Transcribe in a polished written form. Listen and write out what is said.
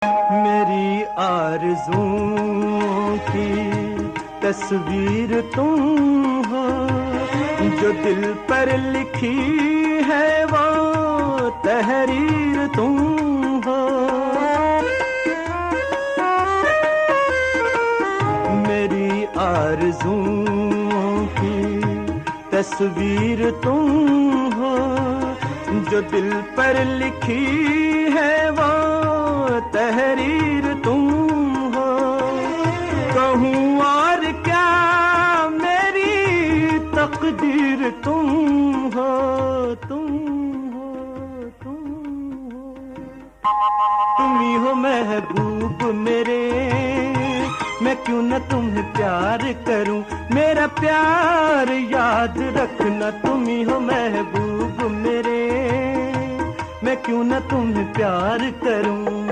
मेरी आरज़ुओं की तस्वीर तुम हो, जो दिल पर लिखी है वो तहरीर तुम हो। मेरी आरज़ुओं की तस्वीर तुम हो, जो दिल पर लिखी है वो तहरीर तुम हो। कहूँ और क्या, मेरी तकदीर तुम हो, तुम हो, तुम हो। तुम ही हो महबूब मेरे, मैं क्यों न तुम्हें प्यार करूं। मेरा प्यार याद रखना, तुम ही हो महबूब मेरे, मैं क्यों न तुम्हें प्यार करूं।